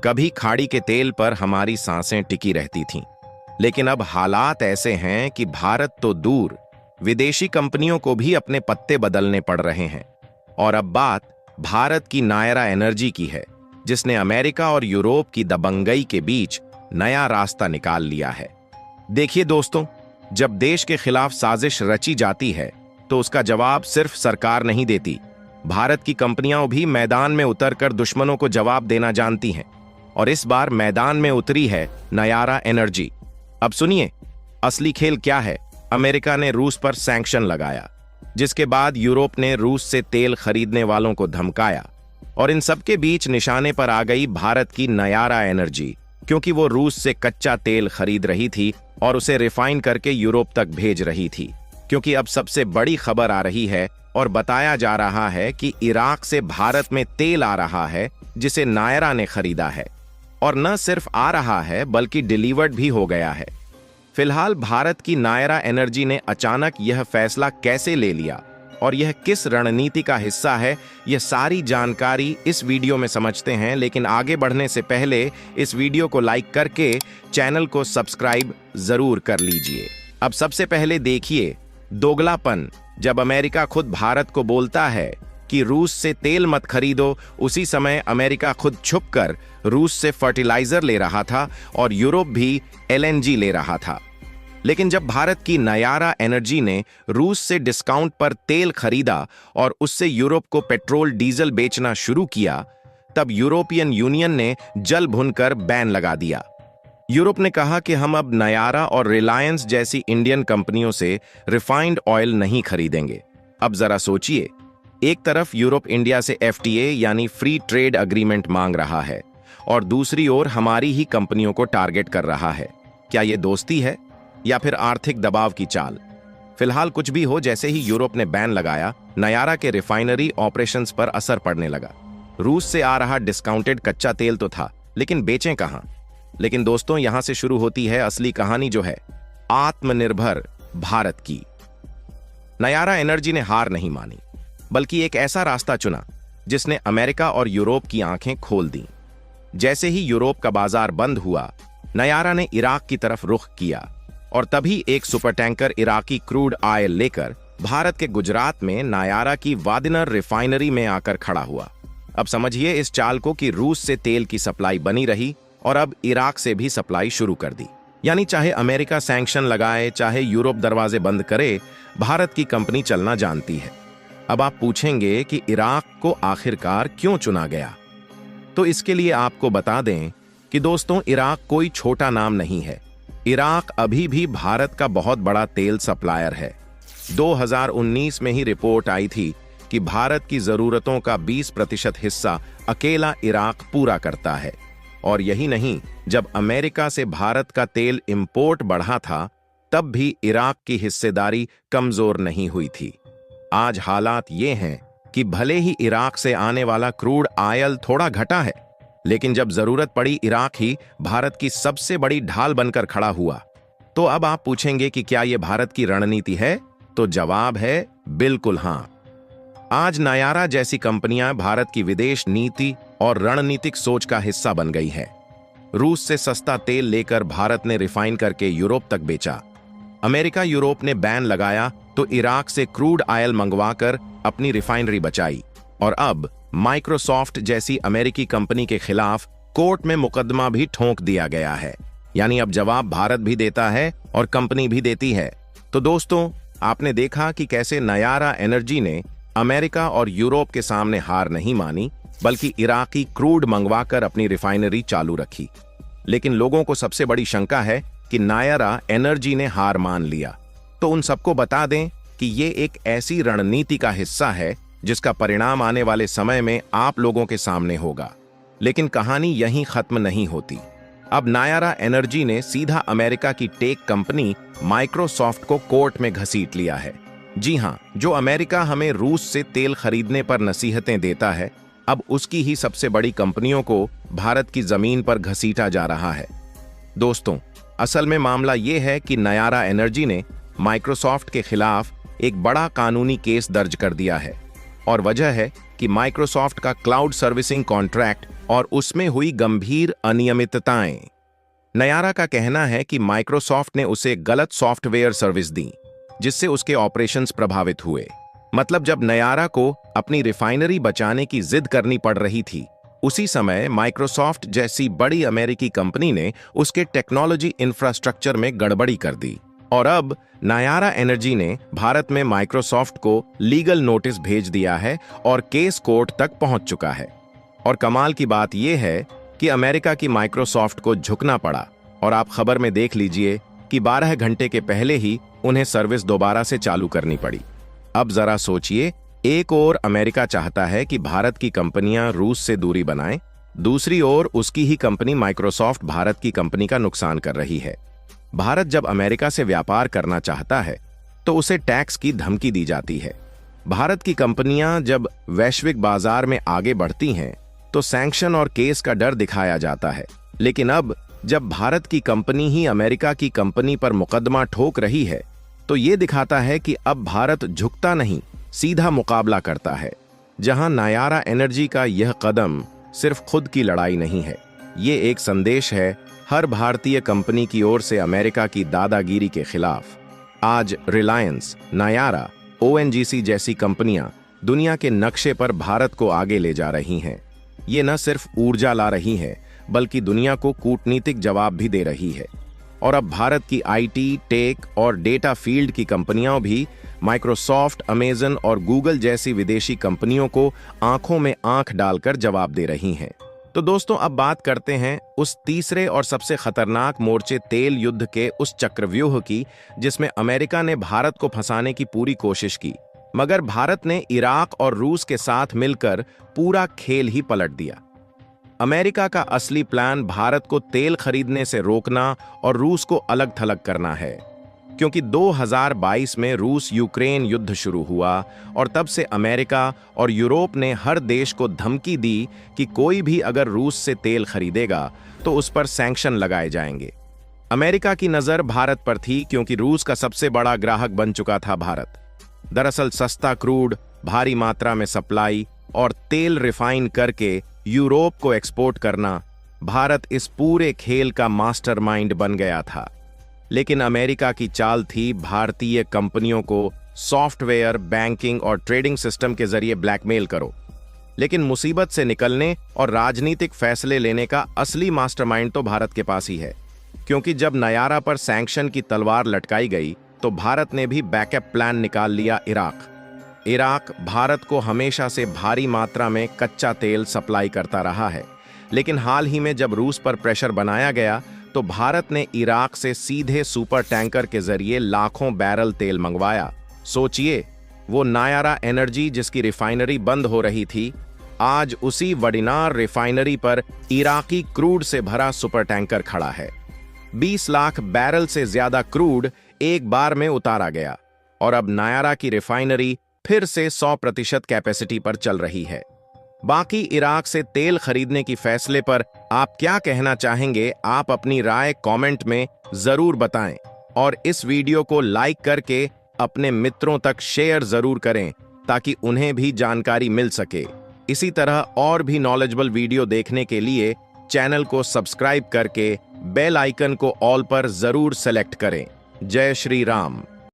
कभी खाड़ी के तेल पर हमारी सांसें टिकी रहती थीं। लेकिन अब हालात ऐसे हैं कि भारत तो दूर, विदेशी कंपनियों को भी अपने पत्ते बदलने पड़ रहे हैं। और अब बात भारत की नायरा एनर्जी की है, जिसने अमेरिका और यूरोप की दबंगई के बीच नया रास्ता निकाल लिया है। देखिए दोस्तों, जब देश के खिलाफ साजिश रची जाती है तो उसका जवाब सिर्फ सरकार नहीं देती। भारत की कंपनियां भी मैदान में उतरकर दुश्मनों को जवाब देना जानती हैं। और इस बार मैदान में उतरी है नायरा एनर्जी। अब सुनिए, असली खेल क्या है। अमेरिका ने रूस पर सैंक्शन लगाया, जिसके बाद यूरोप ने रूस से तेल खरीदने वालों को धमकाया, और इन सबके बीच निशाने पर आ गई भारत की नायरा एनर्जी, क्योंकि वो रूस से कच्चा तेल खरीद रही थी और उसे रिफाइन करके यूरोप तक भेज रही थी। क्योंकि अब सबसे बड़ी खबर आ रही है और बताया जा रहा है कि इराक से भारत में तेल आ रहा है, जिसे नायरा ने खरीदा है। और न सिर्फ आ रहा है बल्कि डिलीवर्ड भी हो गया है। फिलहाल भारत की नायरा एनर्जी ने अचानक यह फैसला कैसे ले लिया और यह किस रणनीति का हिस्सा है, यह सारी जानकारी इस वीडियो में समझते हैं। लेकिन आगे बढ़ने से पहले इस वीडियो को लाइक करके चैनल को सब्सक्राइब जरूर कर लीजिए। अब सबसे पहले देखिए दोगलापन। जब अमेरिका खुद भारत को बोलता है कि रूस से तेल मत खरीदो, उसी समय अमेरिका खुद छुपकर रूस से फर्टिलाइजर ले रहा था और यूरोप भी एलएनजी ले रहा था। लेकिन जब भारत की नायरा एनर्जी ने रूस से डिस्काउंट पर तेल खरीदा और उससे यूरोप को पेट्रोल डीजल बेचना शुरू किया, तब यूरोपियन यूनियन ने जल भुनकर बैन लगा दिया। यूरोप ने कहा कि हम अब नायरा और रिलायंस जैसी इंडियन कंपनियों से रिफाइंड ऑयल नहीं खरीदेंगे। अब जरा सोचिए, एक तरफ यूरोप इंडिया से एफटीए यानी फ्री ट्रेड अग्रीमेंट मांग रहा है और दूसरी ओर हमारी ही कंपनियों को टारगेट कर रहा है। क्या यह दोस्ती है या फिर आर्थिक दबाव की चाल? फिलहाल कुछ भी हो, जैसे ही यूरोप ने बैन लगाया, नायरा के रिफाइनरी ऑपरेशंस पर असर पड़ने लगा। रूस से आ रहा डिस्काउंटेड कच्चा तेल तो था, लेकिन बेचें कहां? लेकिन दोस्तों, यहां से शुरू होती है असली कहानी, जो है आत्मनिर्भर भारत की। नायरा एनर्जी ने हार नहीं मानी, बल्कि एक ऐसा रास्ता चुना जिसने अमेरिका और यूरोप की आंखें खोल दी। जैसे ही यूरोप का बाजार बंद हुआ, नायरा ने इराक की तरफ रुख किया और तभी एक super tanker Iraqi crude oil लेकर भारत के गुजरात में नायरा की वादिनर रिफाइनरी में आकर खड़ा हुआ। अब समझिए इस चाल को कि रूस से तेल की सप्लाई बनी रही और अब इराक से भी सप्लाई शुरू कर दी। यानी चाहे अमेरिका सैंक्शन लगाए, चाहे यूरोप दरवाजे बंद करे, भारत की कंपनी चलना जानती है। अब आप पूछेंगे कि इराक को आखिरकार क्यों चुना गया? तो इसके लिए आपको बता दें कि दोस्तों, इराक कोई छोटा नाम नहीं है। इराक अभी भी भारत का बहुत बड़ा तेल सप्लायर है। 2019 में ही रिपोर्ट आई थी कि भारत की जरूरतों का 20% हिस्सा अकेला इराक पूरा करता है। और यही नहीं, जब अमेरिका से भारत का तेल इंपोर्ट बढ़ा था, तब भी इराक की हिस्सेदारी कमजोर नहीं हुई थी। आज हालात ये हैं कि भले ही इराक से आने वाला क्रूड ऑयल थोड़ा घटा है, लेकिन जब जरूरत पड़ी, इराक ही भारत की सबसे बड़ी ढाल बनकर खड़ा हुआ। तो अब आप पूछेंगे कि क्या यह भारत की रणनीति है? तो जवाब है बिल्कुल हां। आज नायरा जैसी कंपनियां भारत की विदेश नीति और रणनीतिक सोच का हिस्सा बन गई है। रूस से सस्ता तेल लेकर भारत ने रिफाइन करके यूरोप तक बेचा। अमेरिका यूरोप ने बैन लगाया तो इराक से क्रूड ऑयल मंगवाकर अपनी रिफाइनरी बचाई। और अब माइक्रोसॉफ्ट जैसी अमेरिकी कंपनी के खिलाफ कोर्ट में मुकदमा भी ठोंक दिया गया है। यानी अब जवाब भारत भी देता है और कंपनी भी देती है। तो दोस्तों, आपने देखा कि कैसे नायरा एनर्जी ने अमेरिका और यूरोप के सामने हार नहीं मानी, बल्कि इराकी क्रूड मंगवाकर अपनी रिफाइनरी चालू रखी। लेकिन लोगों को सबसे बड़ी शंका है कि नायरा एनर्जी ने हार मान लिया। तो उन सबको बता दें कि ये एक ऐसी रणनीति का हिस्सा है जिसका परिणाम आने वाले समय में आप लोगों के सामने होगा। लेकिन कहानी यहीं खत्म नहीं होती। अब नायरा एनर्जी ने सीधा अमेरिका की टेक कंपनी माइक्रोसॉफ्ट को कोर्ट में घसीट लिया है। जी हां, जो अमेरिका हमें रूस से तेल खरीदने पर नसीहतें देता है, अब उसकी ही सबसे बड़ी कंपनियों को भारत की जमीन पर घसीटा जा रहा है। दोस्तों, असल में मामला यह है कि नायरा एनर्जी ने माइक्रोसॉफ्ट के खिलाफ एक बड़ा कानूनी केस दर्ज कर दिया है। और वजह है कि माइक्रोसॉफ्ट का क्लाउड सर्विसिंग कॉन्ट्रैक्ट और उसमें हुई गंभीर अनियमितताएं। नयारा का कहना है कि माइक्रोसॉफ्ट ने उसे गलत सॉफ्टवेयर सर्विस दी, जिससे उसके ऑपरेशंस प्रभावित हुए। मतलब जब नयारा को अपनी रिफाइनरी बचाने की जिद करनी पड़ रही थी, उसी समय माइक्रोसॉफ्ट जैसी बड़ी अमेरिकी कंपनी ने उसके टेक्नोलॉजी इंफ्रास्ट्रक्चर में गड़बड़ी कर दी। और अब नायारा एनर्जी ने भारत में माइक्रोसॉफ्ट को लीगल नोटिस भेज दिया है और केस कोर्ट तक पहुंच चुका है। और कमाल की बात यह है कि अमेरिका की माइक्रोसॉफ्ट को झुकना पड़ा और आप खबर में देख लीजिए कि 12 घंटे के पहले ही उन्हें सर्विस दोबारा से चालू करनी पड़ी। अब जरा सोचिए, एक ओर अमेरिका चाहता है कि भारत की कंपनियां रूस से दूरी बनाएं, दूसरी ओर उसकी ही कंपनी माइक्रोसॉफ्ट भारत की कंपनी का नुकसान कर रही है। भारत जब अमेरिका से व्यापार करना चाहता है तो उसे टैक्स की धमकी दी जाती है। भारत की कंपनियां जब वैश्विक बाजार में आगे बढ़ती हैं तो सैंक्शन और केस का डर दिखाया जाता है। लेकिन अब जब भारत की कंपनी ही अमेरिका की कंपनी पर मुकदमा ठोक रही है तो ये दिखाता है कि अब भारत झुकता नहीं, सीधा मुकाबला करता है। जहां नायारा एनर्जी का यह कदम सिर्फ खुद की लड़ाई नहीं है, ये एक संदेश है हर भारतीय कंपनी की ओर से अमेरिका की दादागिरी के खिलाफ। आज रिलायंस, नायारा, ओएनजीसी जैसी कंपनियां दुनिया के नक्शे पर भारत को आगे ले जा रही हैं। ये न सिर्फ ऊर्जा ला रही है, बल्कि दुनिया को कूटनीतिक जवाब भी दे रही है। और अब भारत की आईटी, टेक और डेटा फील्ड की कंपनियां भी माइक्रोसॉफ्ट, अमेजन और गूगल जैसी विदेशी कंपनियों को आंखों में आंख डालकर जवाब दे रही हैं। तो दोस्तों, अब बात करते हैं उस तीसरे और सबसे खतरनाक मोर्चे तेल युद्ध के उस चक्रव्यूह की, जिसमें अमेरिका ने भारत को फंसाने की पूरी कोशिश की, मगर भारत ने इराक और रूस के साथ मिलकर पूरा खेल ही पलट दिया। अमेरिका का असली प्लान भारत को तेल खरीदने से रोकना और रूस को अलग थलग करना है, क्योंकि 2022 में रूस यूक्रेन युद्ध शुरू हुआ और तब से अमेरिका और यूरोप ने हर देश को धमकी दी कि कोई भी अगर रूस से तेल खरीदेगा तो उस पर सैंक्शन लगाए जाएंगे। अमेरिका की नज़र भारत पर थी क्योंकि रूस का सबसे बड़ा ग्राहक बन चुका था भारत। दरअसल सस्ता क्रूड, भारी मात्रा में सप्लाई और तेल रिफाइन करके यूरोप को एक्सपोर्ट करना, भारत इस पूरे खेल का मास्टरमाइंड बन गया था। लेकिन अमेरिका की चाल थी भारतीय कंपनियों को सॉफ्टवेयर, बैंकिंग और ट्रेडिंग सिस्टम के जरिए ब्लैकमेल करो। लेकिन मुसीबत से निकलने और राजनीतिक फैसले लेने का असली मास्टरमाइंड तो भारत के पास ही है, क्योंकि जब नयारा पर सैंक्शन की तलवार लटकाई गई तो भारत ने भी बैकअप प्लान निकाल लिया। इराक भारत को हमेशा से भारी मात्रा में कच्चा तेल सप्लाई करता रहा है, लेकिन हाल ही में जब रूस पर प्रेशर बनाया गया तो भारत ने इराक से सीधे सुपर टैंकर के जरिए लाखों बैरल तेल मंगवाया। सोचिए, वो नायारा एनर्जी जिसकी रिफाइनरी बंद हो रही थी, आज उसी वडिनार रिफाइनरी पर इराकी क्रूड से भरा सुपर टैंकर खड़ा है। 20 लाख बैरल से ज्यादा क्रूड एक बार में उतारा गया और अब नायारा की रिफाइनरी फिर से 100% कैपेसिटी पर चल रही है। बाकी इराक से तेल खरीदने की फैसले पर आप क्या कहना चाहेंगे? आप अपनी राय कमेंट में जरूर बताएं और इस वीडियो को लाइक करके अपने मित्रों तक शेयर जरूर करें ताकि उन्हें भी जानकारी मिल सके। इसी तरह और भी नॉलेजेबल वीडियो देखने के लिए चैनल को सब्सक्राइब करके बेल आइकन को ऑल पर जरूर सेलेक्ट करें। जय श्री राम।